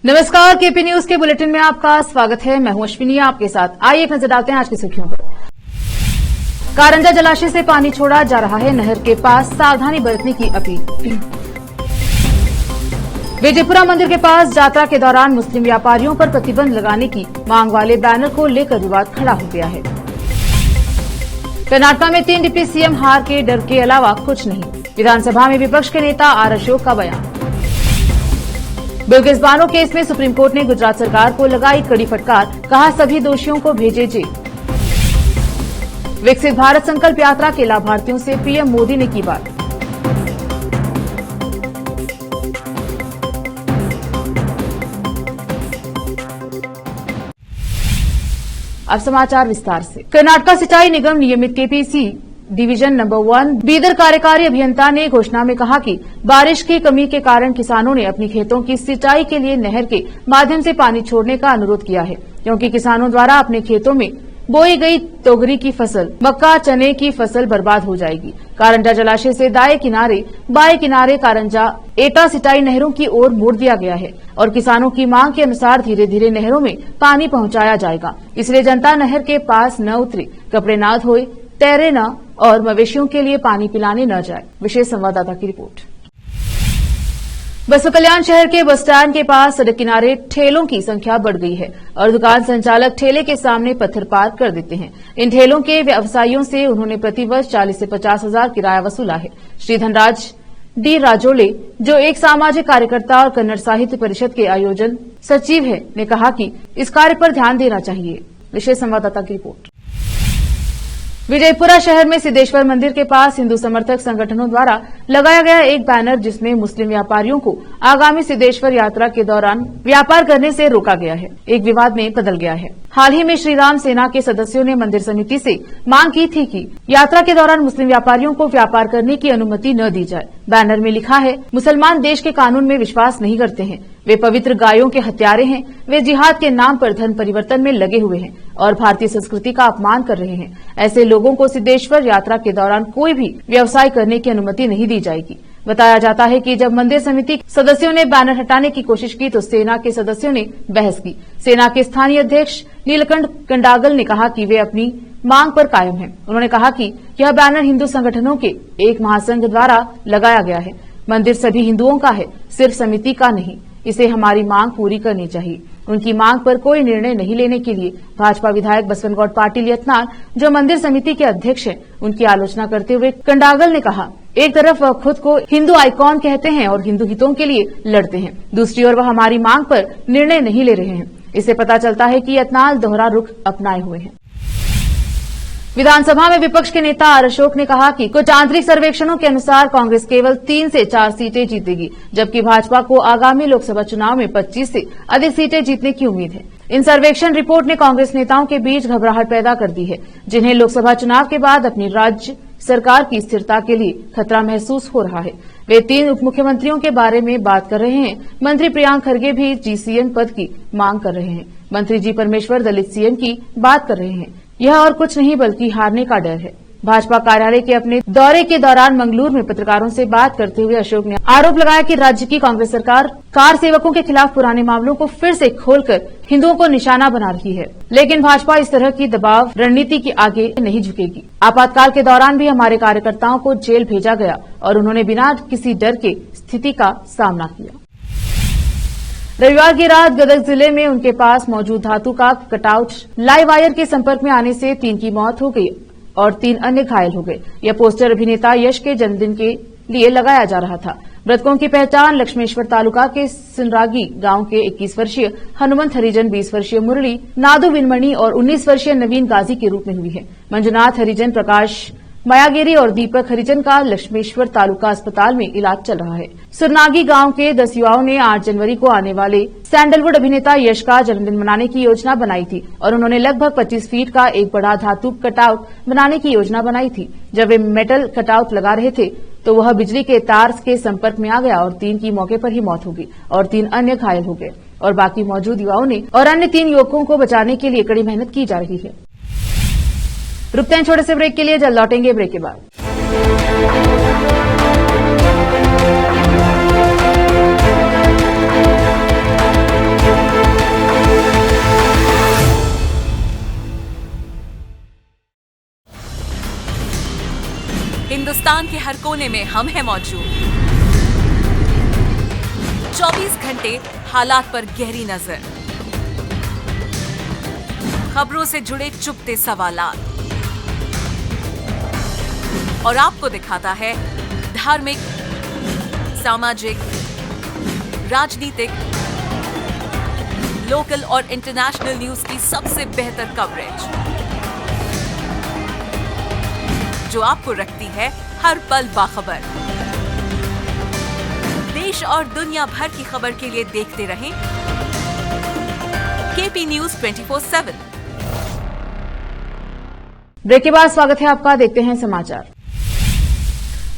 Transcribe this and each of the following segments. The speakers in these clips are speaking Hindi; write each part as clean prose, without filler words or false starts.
नमस्कार, केपी न्यूज के बुलेटिन में आपका स्वागत है। मैं हूं अश्विनी आपके साथ। आइए एक नजर डालते हैं आज की सुर्खियों पर। कारंजा जलाशय से पानी छोड़ा जा रहा है, नहर के पास सावधानी बरतने की अपील। विजयपुरा मंदिर के पास यात्रा के दौरान मुस्लिम व्यापारियों पर प्रतिबंध लगाने की मांग वाले बैनर को लेकर विवाद खड़ा हो गया है। कर्नाटक में 3 डिप्टी सीएम हार के डर के अलावा कुछ नहीं, विधानसभा में विपक्ष के नेता आर अशोक का बयान। बिल्किस बानो केस में सुप्रीम कोर्ट ने गुजरात सरकार को लगाई कड़ी फटकार, कहा सभी दोषियों को भेजे जेल। विकसित भारत संकल्प यात्रा के लाभार्थियों से पीएम मोदी ने की बात। अब समाचार विस्तार से। कर्नाटक सिंचाई निगम नियमित केपीसी डिवीजन नंबर 1 बीदर कार्यकारी अभियंता ने घोषणा में कहा कि बारिश की कमी के कारण किसानों ने अपनी खेतों की सिंचाई के लिए नहर के माध्यम से पानी छोड़ने का अनुरोध किया है, क्योंकि किसानों द्वारा अपने खेतों में बोई गई तोगरी की फसल, मक्का, चने की फसल बर्बाद हो जाएगी। कारंजा जलाशय से दाएं किनारे, बाएं किनारे कारंजा एटा सिंचाई नहरों की ओर मोड़ दिया गया है और किसानों की मांग के अनुसार धीरे धीरे नहरों में पानी पहुंचाया जाएगा। इसलिए जनता नहर के पास न उतरे, कपड़े न धोए, तैरे न और मवेशियों के लिए पानी पिलाने न जाए। विशेष संवाददाता की रिपोर्ट। बसपा कल्याण शहर के बस स्टैंड के पास सड़क किनारे ठेलों की संख्या बढ़ गई है और दुकान संचालक ठेले के सामने पत्थर पार कर देते हैं। इन ठेलों के व्यवसायियों से उन्होंने प्रतिवर्ष 40 से 50 हजार किराया वसूला है। श्री धनराज डी राजोले, जो एक सामाजिक कार्यकर्ता और कन्नड़ साहित्य परिषद के आयोजन सचिव है, ने कहा कि इस कार्य पर ध्यान देना चाहिए। विशेष संवाददाता की रिपोर्ट। विजयपुरा शहर में सिद्धेश्वर मंदिर के पास हिंदू समर्थक संगठनों द्वारा लगाया गया एक बैनर, जिसमें मुस्लिम व्यापारियों को आगामी सिद्धेश्वर यात्रा के दौरान व्यापार करने से रोका गया है, एक विवाद में बदल गया है। हाल ही में श्री राम सेना के सदस्यों ने मंदिर समिति से मांग की थी कि यात्रा के दौरान मुस्लिम व्यापारियों को व्यापार करने की अनुमति न दी जाए। बैनर में लिखा है, मुसलमान देश के कानून में विश्वास नहीं करते हैं, वे पवित्र गायों के हत्यारे हैं, वे जिहाद के नाम पर धन परिवर्तन में लगे हुए हैं और भारतीय संस्कृति का अपमान कर रहे हैं। ऐसे लोगों को सिद्धेश्वर यात्रा के दौरान कोई भी व्यवसाय करने की अनुमति नहीं दी जाएगी। बताया जाता है कि जब मंदिर समिति सदस्यों ने बैनर हटाने की कोशिश की तो सेना के सदस्यों ने बहस की। सेना के स्थानीय अध्यक्ष नीलकंठ कंडागल ने कहा कि वे अपनी मांग पर कायम हैं। उन्होंने कहा कि यह बैनर हिंदू संगठनों के एक महासंघ द्वारा लगाया गया है। मंदिर सभी हिंदुओं का है, सिर्फ समिति का नहीं। इसे हमारी मांग पूरी करनी चाहिए। उनकी मांग पर कोई निर्णय नहीं लेने के लिए भाजपा विधायक बसवनगौड़ पाटिल यत्नाल, जो मंदिर समिति के अध्यक्ष हैं, उनकी आलोचना करते हुए कंडागल ने कहा, एक तरफ वह खुद को हिंदू आइकॉन कहते हैं और हिंदू हितों के लिए लड़ते हैं, दूसरी ओर वह हमारी मांग पर निर्णय नहीं ले रहे हैं। इससे पता चलता है कि यत्नाल दोहरा रुख अपनाए हुए हैं। विधानसभा में विपक्ष के नेता आर अशोक ने कहा कि कुछ आंतरिक सर्वेक्षणों के अनुसार कांग्रेस केवल 3 से 4 सीटें जीतेगी, जबकि भाजपा को आगामी लोकसभा चुनाव में 25 से अधिक सीटें जीतने की उम्मीद है। इन सर्वेक्षण रिपोर्ट ने कांग्रेस नेताओं के बीच घबराहट पैदा कर दी है, जिन्हें लोकसभा चुनाव के बाद अपनी राज्य सरकार की स्थिरता के लिए खतरा महसूस हो रहा है। वे 3 उप मुख्यमंत्रियों के बारे में बात कर रहे हैं। मंत्री प्रियांक खरगे भी जीसीएम पद की मांग कर रहे हैं। मंत्री जी परमेश्वर दलित सीएम की बात कर रहे हैं। यह और कुछ नहीं बल्कि हारने का डर है। भाजपा कार्यालय के अपने दौरे के दौरान मंगलूर में पत्रकारों से बात करते हुए अशोक ने आरोप लगाया कि राज्य की कांग्रेस सरकार कार सेवकों के खिलाफ पुराने मामलों को फिर से खोलकर हिंदुओं को निशाना बना रही है, लेकिन भाजपा इस तरह की दबाव रणनीति के आगे नहीं झुकेगी। आपातकाल के दौरान भी हमारे कार्यकर्ताओं को जेल भेजा गया और उन्होंने बिना किसी डर के स्थिति का सामना किया। रविवार की रात गदग जिले में उनके पास मौजूद धातु का कटआउट लाइव वायर के संपर्क में आने से 3 की मौत हो गई और 3 अन्य घायल हो गए। यह पोस्टर अभिनेता यश के जन्मदिन के लिए लगाया जा रहा था। मृतकों की पहचान लक्ष्मेश्वर तालुका के सिनरागी गांव के 21 वर्षीय हनुमंत हरिजन, 20 वर्षीय मुरली नादू विनमणि और 19 वर्षीय नवीन गाजी के रूप में हुई है। मंजुनाथ हरिजन, प्रकाश मयागिरी और दीपक हरिजन का लक्ष्मेश्वर तालुका अस्पताल में इलाज चल रहा है। सुरनागी गांव के 10 युवाओं ने 8 जनवरी को आने वाले सैंडलवुड अभिनेता यश का जन्मदिन मनाने की योजना बनाई थी और उन्होंने लगभग 25 फीट का एक बड़ा धातु कटआउट बनाने की योजना बनाई थी। जब वे मेटल कटआउट लगा रहे थे तो वह बिजली के तार के संपर्क में आ गया और 3 की मौके पर ही मौत हो गई और 3 अन्य घायल हो गए और बाकी मौजूद युवाओं ने और अन्य 3 युवकों को बचाने के लिए कड़ी मेहनत की जा रही है। रुकते हैं छोटे से ब्रेक के लिए, जल्द लौटेंगे ब्रेक के बाद। हिंदुस्तान के हर कोने में हम हैं मौजूद। 24 घंटे हालात पर गहरी नजर, खबरों से जुड़े चुपते सवालात, और आपको दिखाता है धार्मिक, सामाजिक, राजनीतिक, लोकल और इंटरनेशनल न्यूज की सबसे बेहतर कवरेज, जो आपको रखती है हर पल बाखबर। देश और दुनिया भर की खबर के लिए देखते रहें केपी न्यूज 24/7। ब्रेक के बाद स्वागत है आपका। देखते हैं समाचार।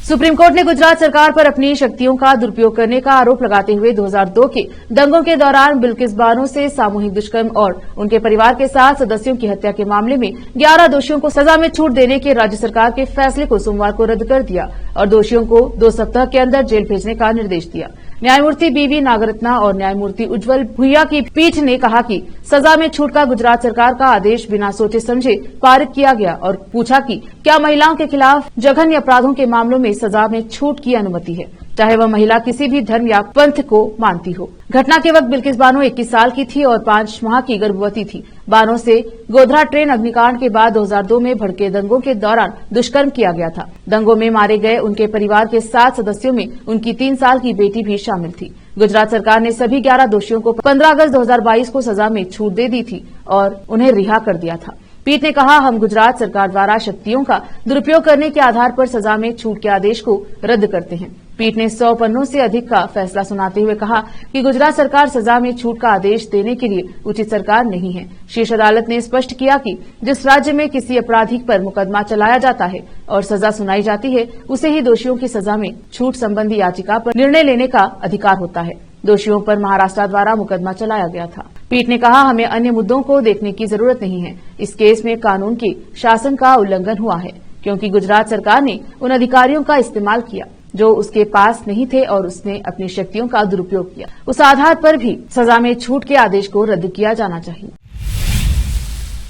सुप्रीम कोर्ट ने गुजरात सरकार पर अपनी शक्तियों का दुरुपयोग करने का आरोप लगाते हुए 2002 के दंगों के दौरान बिल्किस बानो से सामूहिक दुष्कर्म और उनके परिवार के 7 सदस्यों की हत्या के मामले में 11 दोषियों को सजा में छूट देने के राज्य सरकार के फैसले को सोमवार को रद्द कर दिया और दोषियों को 2 सप्ताह के अंदर जेल भेजने का निर्देश दिया। न्यायमूर्ति बीवी नागरत्ना और न्यायमूर्ति उज्जवल भुइया की पीठ ने कहा कि सजा में छूट का गुजरात सरकार का आदेश बिना सोचे समझे पारित किया गया और पूछा कि क्या महिलाओं के खिलाफ जघन्य अपराधों के मामलों में सजा में छूट की अनुमति है, चाहे वह महिला किसी भी धर्म या पंथ को मानती हो। घटना के वक्त बिल्किस बानो 21 साल की थी और 5 माह की गर्भवती थी। बानो से गोधरा ट्रेन अग्निकांड के बाद 2002 में भड़के दंगों के दौरान दुष्कर्म किया गया था। दंगों में मारे गए उनके परिवार के 7 सदस्यों में उनकी 3 साल की बेटी भी शामिल थी। गुजरात सरकार ने सभी 11 दोषियों को 15 अगस्त 2022 को सजा में छूट दे दी थी और उन्हें रिहा कर दिया था। पीठ ने कहा, हम गुजरात सरकार द्वारा शक्तियों का दुरुपयोग करने के आधार पर सजा में छूट के आदेश को रद्द करते हैं। पीठ ने 100 पन्नों से अधिक का फैसला सुनाते हुए कहा कि गुजरात सरकार सजा में छूट का आदेश देने के लिए उचित सरकार नहीं है। शीर्ष अदालत ने स्पष्ट किया कि जिस राज्य में किसी अपराधी पर मुकदमा चलाया जाता है और सजा सुनाई जाती है, उसे ही दोषियों की सजा में छूट संबंधी याचिका पर निर्णय लेने का अधिकार होता है। दोषियों पर महाराष्ट्र द्वारा मुकदमा चलाया गया था। पीठ ने कहा, हमें अन्य मुद्दों को देखने की जरूरत नहीं है। इस केस में कानून के शासन का उल्लंघन हुआ है क्योंकि गुजरात सरकार ने उन अधिकारियों का इस्तेमाल किया जो उसके पास नहीं थे और उसने अपनी शक्तियों का दुरुपयोग किया। उस आधार पर भी सजा में छूट के आदेश को रद्द किया जाना चाहिए।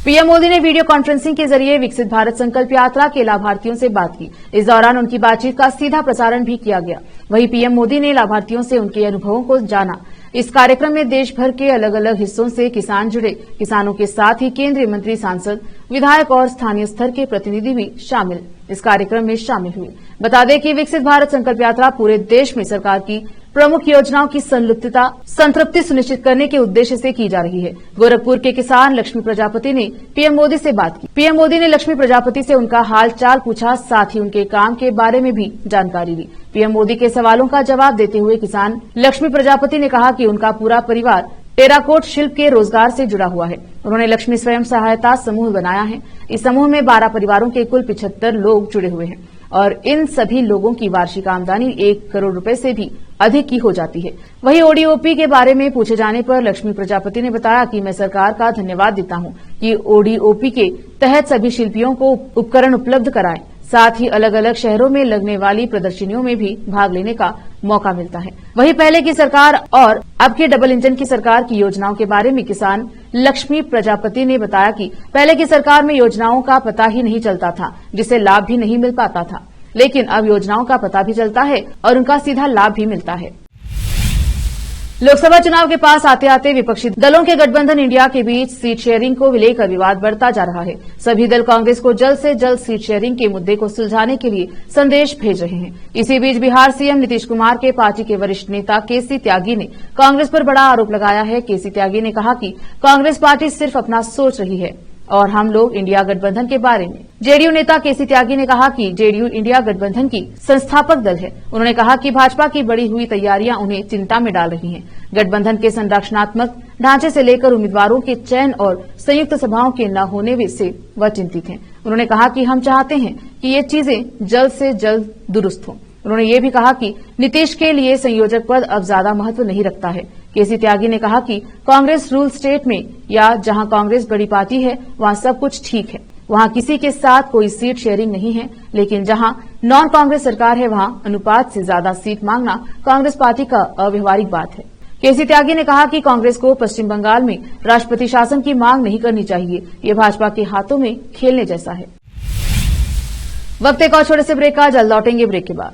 पीएम मोदी ने वीडियो कॉन्फ्रेंसिंग के जरिए विकसित भारत संकल्प यात्रा के लाभार्थियों से बात की। इस दौरान उनकी बातचीत का सीधा प्रसारण भी किया गया। वहीं पीएम मोदी ने लाभार्थियों से उनके अनुभवों को जाना। इस कार्यक्रम में देश भर के अलग अलग हिस्सों से किसान जुड़े। किसानों के साथ ही केंद्रीय मंत्री, सांसद, विधायक और स्थानीय स्तर के प्रतिनिधि भी इस कार्यक्रम में शामिल हुए। बता दें कि विकसित भारत संकल्प यात्रा पूरे देश में सरकार की प्रमुख योजनाओं की संतृप्ति सुनिश्चित करने के उद्देश्य से की जा रही है। गोरखपुर के किसान लक्ष्मी प्रजापति ने पीएम मोदी से बात की। पीएम मोदी ने लक्ष्मी प्रजापति से उनका हाल चाल पूछा, साथ ही उनके काम के बारे में भी जानकारी ली। पीएम मोदी के सवालों का जवाब देते हुए किसान लक्ष्मी प्रजापति ने कहा कि उनका पूरा परिवार टेराकोट शिल्प के रोजगार से जुड़ा हुआ है। उन्होंने लक्ष्मी स्वयं सहायता समूह बनाया है। इस समूह में 12 परिवारों के कुल 75 लोग जुड़े हुए हैं और इन सभी लोगों की वार्षिक आमदनी 1 करोड़ रुपए से भी अधिक की हो जाती है। वहीं ओडीओपी के बारे में पूछे जाने पर लक्ष्मी प्रजापति ने बताया कि मैं सरकार का धन्यवाद देता हूं कि ओडीओपी के तहत सभी शिल्पियों को उपकरण उपलब्ध कराएं। साथ ही अलग अलग शहरों में लगने वाली प्रदर्शनियों में भी भाग लेने का मौका मिलता है। वहीं पहले की सरकार और अब के डबल इंजन की सरकार की योजनाओं के बारे में किसान लक्ष्मी प्रजापति ने बताया कि पहले की सरकार में योजनाओं का पता ही नहीं चलता था, जिससे लाभ भी नहीं मिल पाता था, लेकिन अब योजनाओं का पता भी चलता है और उनका सीधा लाभ भी मिलता है। लोकसभा चुनाव के पास आते आते विपक्षी दलों के गठबंधन इंडिया के बीच सीट शेयरिंग को लेकर विवाद बढ़ता जा रहा है। सभी दल कांग्रेस को जल्द से जल्द सीट शेयरिंग के मुद्दे को सुलझाने के लिए संदेश भेज रहे हैं। इसी बीच बिहार सीएम नीतीश कुमार के पार्टी के वरिष्ठ नेता केसी त्यागी ने कांग्रेस पर बड़ा आरोप लगाया है। केसी त्यागी ने कहा कि कांग्रेस पार्टी सिर्फ अपना सोच रही है और हम लोग इंडिया गठबंधन के बारे में। जेडीयू नेता केसी त्यागी ने कहा कि जेडीयू इंडिया गठबंधन की संस्थापक दल है। उन्होंने कहा कि भाजपा की बढ़ी हुई तैयारियां उन्हें चिंता में डाल रही हैं। गठबंधन के संरचनात्मक ढांचे से लेकर उम्मीदवारों के चयन और संयुक्त सभाओं के न होने से वह चिंतित हैं। उन्होंने कहा कि हम चाहते हैं कि ये चीजें जल्द से जल्द दुरुस्त हों। उन्होंने ये भी कहा कि नीतीश के लिए संयोजक पद अब ज्यादा महत्व नहीं रखता है। केसी त्यागी ने कहा कि कांग्रेस रूल स्टेट में या जहां कांग्रेस बड़ी पार्टी है वहां सब कुछ ठीक है, वहां किसी के साथ कोई सीट शेयरिंग नहीं है, लेकिन जहां नॉन कांग्रेस सरकार है वहां अनुपात से ज्यादा सीट मांगना कांग्रेस पार्टी का अव्यवहारिक बात है। केसी त्यागी ने कहा कि कांग्रेस को पश्चिम बंगाल में राष्ट्रपति शासन की मांग नहीं करनी चाहिए, ये भाजपा के हाथों में खेलने जैसा है। वक्त एक और छोटे से ब्रेक का, जल्द लौटेंगे ब्रेक के बाद।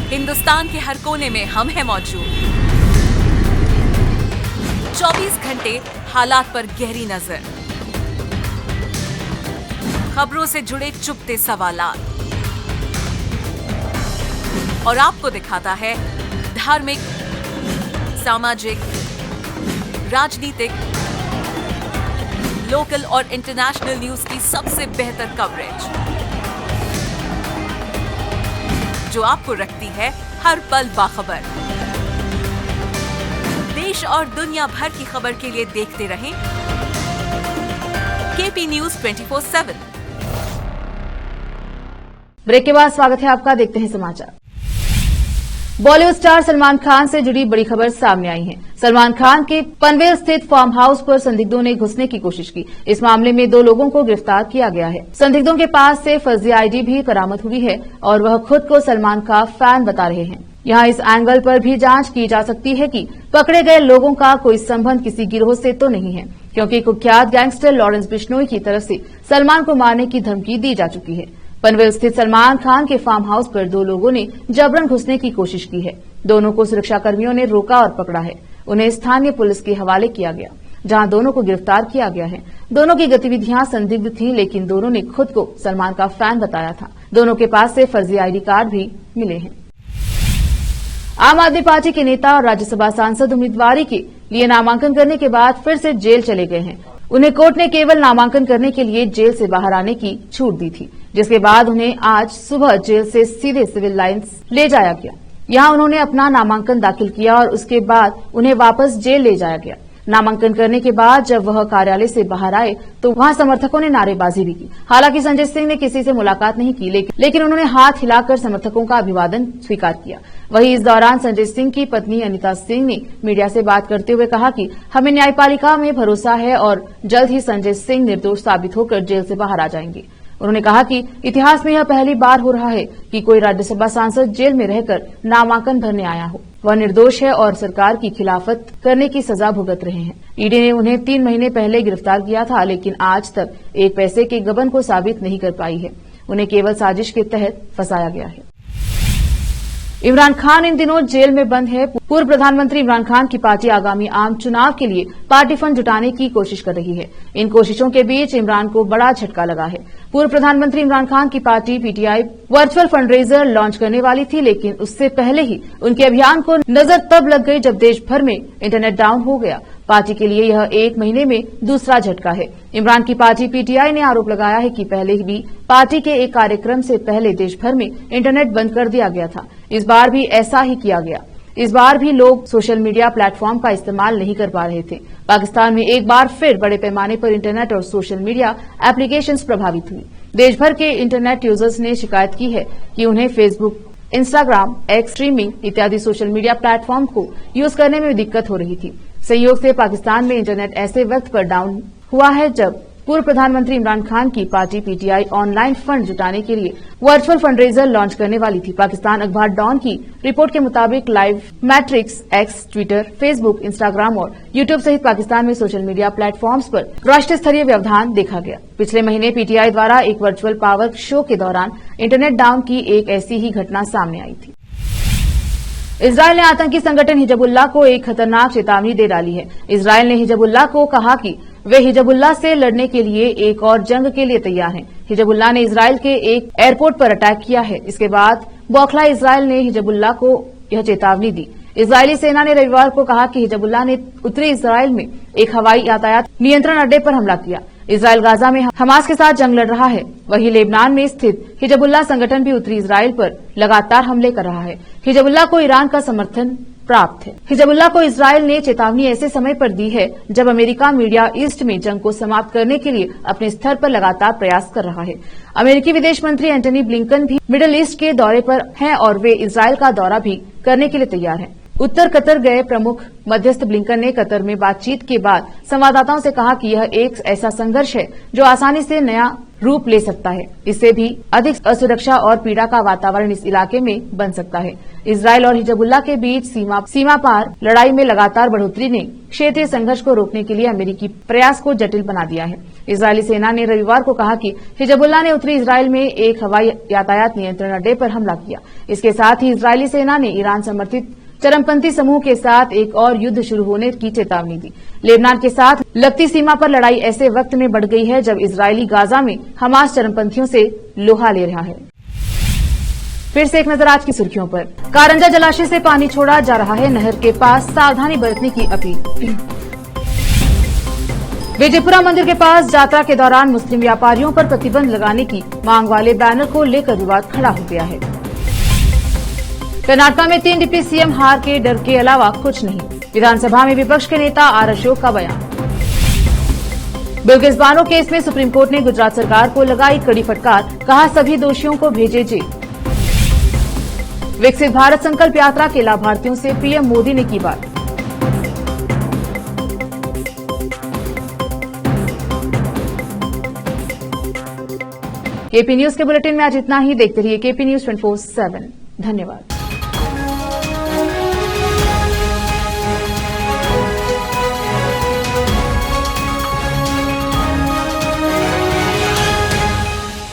हिंदुस्तान के हर कोने में हम हैं मौजूद। 24 घंटे हालात पर गहरी नजर, खबरों से जुड़े चुपते सवालात, और आपको दिखाता है धार्मिक, सामाजिक, राजनीतिक, लोकल और इंटरनेशनल न्यूज की सबसे बेहतर कवरेज, जो आपको रखती है हर पल बाखबर। देश और दुनिया भर की खबर के लिए देखते रहें केपी न्यूज 24/7। ब्रेक के बाद स्वागत है आपका, देखते हैं समाचार। बॉलीवुड स्टार सलमान खान से जुड़ी बड़ी खबर सामने आई है। सलमान खान के पनवेल स्थित फार्म हाउस पर संदिग्धों ने घुसने की कोशिश की। इस मामले में 2 लोगों को गिरफ्तार किया गया है। संदिग्धों के पास से फर्जी आईडी भी बरामद हुई है और वह खुद को सलमान का फैन बता रहे हैं। यहाँ इस एंगल पर भी जांच की जा सकती है कि पकड़े गए लोगों का कोई संबंध किसी गिरोह से तो नहीं है, क्योंकि कुख्यात गैंगस्टर लॉरेंस बिश्नोई की तरफ से सलमान को मारने की धमकी दी जा चुकी है। पनवेल स्थित सलमान खान के फार्म हाउस पर 2 लोगों ने जबरन घुसने की कोशिश की है। दोनों को सुरक्षाकर्मियों ने रोका और पकड़ा है। उन्हें स्थानीय पुलिस के हवाले किया गया, जहां दोनों को गिरफ्तार किया गया है। दोनों की गतिविधियां संदिग्ध थीं, लेकिन दोनों ने खुद को सलमान का फैन बताया था। दोनों के पास से फर्जी आईडी कार्ड भी मिले हैं। आम आदमी पार्टी के नेता और राज्यसभा सांसद उम्मीदवारी के लिए नामांकन करने के बाद फिर से जेल चले गए हैं। उन्हें कोर्ट ने केवल नामांकन करने के लिए जेल से बाहर आने की छूट दी थी, जिसके बाद उन्हें आज सुबह जेल से सीधे सिविल लाइन्स ले जाया गया। यहां उन्होंने अपना नामांकन दाखिल किया और उसके बाद उन्हें वापस जेल ले जाया गया। नामांकन करने के बाद जब वह कार्यालय से बाहर आए तो वहां समर्थकों ने नारेबाजी भी की। हालांकि संजय सिंह ने किसी से मुलाकात नहीं की, लेकिन उन्होंने हाथ हिलाकर समर्थकों का अभिवादन स्वीकार किया। वहीं इस दौरान संजय सिंह की पत्नी अनिता सिंह ने मीडिया से बात करते हुए कहा कि हमें न्यायपालिका में भरोसा है और जल्द ही संजय सिंह निर्दोष साबित होकर जेल से बाहर आ जाएंगे। उन्होंने कहा कि इतिहास में यह पहली बार हो रहा है कि कोई राज्यसभा सांसद जेल में रहकर नामांकन भरने आया हो। वह निर्दोष है और सरकार की खिलाफत करने की सजा भुगत रहे हैं। ईडी ने उन्हें 3 महीने पहले गिरफ्तार किया था, लेकिन आज तक एक पैसे के गबन को साबित नहीं कर पाई है। उन्हें केवल साजिश के तहत फंसाया गया है। इमरान खान इन दिनों जेल में बंद है। पूर्व प्रधानमंत्री इमरान खान की पार्टी आगामी आम चुनाव के लिए पार्टी फंड जुटाने की कोशिश कर रही है। इन कोशिशों के बीच इमरान को बड़ा झटका लगा है। पूर्व प्रधानमंत्री इमरान खान की party PTI virtual fundraiser launch करने वाली थी, लेकिन उससे पहले ही उनके अभियान को नजर तब लग गई जब देश भर में इंटरनेट डाउन हो गया। पार्टी के लिए यह 1 महीने में दूसरा झटका है। इमरान की पार्टी पीटीआई ने आरोप लगाया है कि पहले भी पार्टी के एक कार्यक्रम से पहले देश भर में इंटरनेट बंद कर दिया गया था। इस बार भी ऐसा ही किया गया। इस बार भी लोग सोशल मीडिया प्लेटफॉर्म का इस्तेमाल नहीं कर पा रहे थे। पाकिस्तान में एक बार फिर बड़े पैमाने पर इंटरनेट और सोशल मीडिया एप्लीकेशंस प्रभावित हुई। देश भर के इंटरनेट यूजर्स ने शिकायत की है कि उन्हें फेसबुक, इंस्टाग्राम, एक्स स्ट्रीमिंग इत्यादि सोशल मीडिया प्लेटफॉर्म को यूज करने में दिक्कत हो रही थी। संयोग से पाकिस्तान में इंटरनेट ऐसे वक्त पर डाउन हुआ है जब पूर्व प्रधानमंत्री इमरान खान की पार्टी पीटीआई ऑनलाइन फंड जुटाने के लिए वर्चुअल फंडरेजर लॉन्च करने वाली थी। पाकिस्तान अखबार डॉन की रिपोर्ट के मुताबिक live matrix, x, Twitter, Facebook, Instagram और यूट्यूब सहित पाकिस्तान में सोशल मीडिया प्लेटफॉर्म्स पर राष्ट्रीय स्तरीय व्यवधान देखा गया। पिछले महीने पीटीआई द्वारा एक वर्चुअल पावर शो के दौरान इंटरनेट डाउन की एक ऐसी ही घटना सामने आई थी। इजरायल ने आतंकी संगठन हिजबुल्लाह को एक खतरनाक चेतावनी दे डाली है। इजरायल ने हिजबुल्लाह को कहा कि वे हिजबुल्लाह से लड़ने के लिए एक और जंग के लिए तैयार हैं। हिजबुल्लाह ने इजरायल के एक एयरपोर्ट पर अटैक किया है। इसके बाद बौखला इजरायल ने हिजबुल्लाह को यह चेतावनी दी। इजरायली सेना ने रविवार को कहा कि हिजबुल्लाह ने उत्तरी इजरायल में एक हवाई यातायात नियंत्रण अड्डे पर हमला किया। इजरायल गाजा में हमास के साथ जंग लड़ रहा है। वहीं लेबनान में स्थित हिजबुल्लाह संगठन भी उत्तरी इजरायल पर लगातार हमले कर रहा है। हिजबुल्लाह को ईरान का समर्थन प्राप्त है। हिजबुल्लाह को इजरायल ने चेतावनी ऐसे समय पर दी है जब अमेरिका मीडिया ईस्ट में जंग को समाप्त करने के लिए अपने स्तर पर लगातार प्रयास कर रहा है। अमेरिकी विदेश मंत्री एंटनी ब्लिंकन भी मिडिल ईस्ट के दौरे पर हैं और वे इजरायल का दौरा भी करने के लिए तैयार हैं। उत्तर कतर गए प्रमुख मध्यस्थ ब्लिंकन ने कतर में बातचीत के बाद संवाददाताओं से कहा कि यह एक ऐसा संघर्ष है जो आसानी से नया रूप ले सकता है। इससे भी अधिक असुरक्षा और पीड़ा का वातावरण इस इलाके में बन सकता है। इजराइल और हिजबुल्लाह के बीच सीमा पार लड़ाई में लगातार बढ़ोतरी ने क्षेत्रीय संघर्ष को रोकने के लिए अमेरिकी प्रयास को जटिल बना दिया है। इजरायली सेना ने रविवार को कहा कि हिजबुल्लाह ने उत्तरी इजराइल में एक हवाई यातायात नियंत्रण अड्डे पर हमला किया। इसके साथ ही इजरायली सेना ने ईरान समर्थित चरमपंथी समूह के साथ एक और युद्ध शुरू होने की चेतावनी दी। लेबनान के साथ लगती सीमा पर लड़ाई ऐसे वक्त में बढ़ गई है जब इजरायली गाजा में हमास चरमपंथियों से लोहा ले रहा है। फिर से एक नजर आज की सुर्खियों पर। कारंजा जलाशय से पानी छोड़ा जा रहा है, नहर के पास सावधानी बरतने की अपील। विजयपुरा मंदिर के पास यात्रा के दौरान मुस्लिम व्यापारियों पर प्रतिबंध लगाने की मांग वाले बैनर को लेकर विवाद खड़ा हो गया है। कर्नाटक में 3 डिप्टी सीएम हार के डर के अलावा कुछ नहीं, विधानसभा में विपक्ष के नेता आर अशोक का बयान। बिल्किस बानो केस में सुप्रीम कोर्ट ने गुजरात सरकार को लगाई कड़ी फटकार, कहा सभी दोषियों को भेजे जेल। विकसित भारत संकल्प यात्रा के लाभार्थियों से पीएम मोदी ने की बात। केपी न्यूज के बुलेटिन में आज इतना ही। देखते रहिए केपी न्यूज 24/7। धन्यवाद।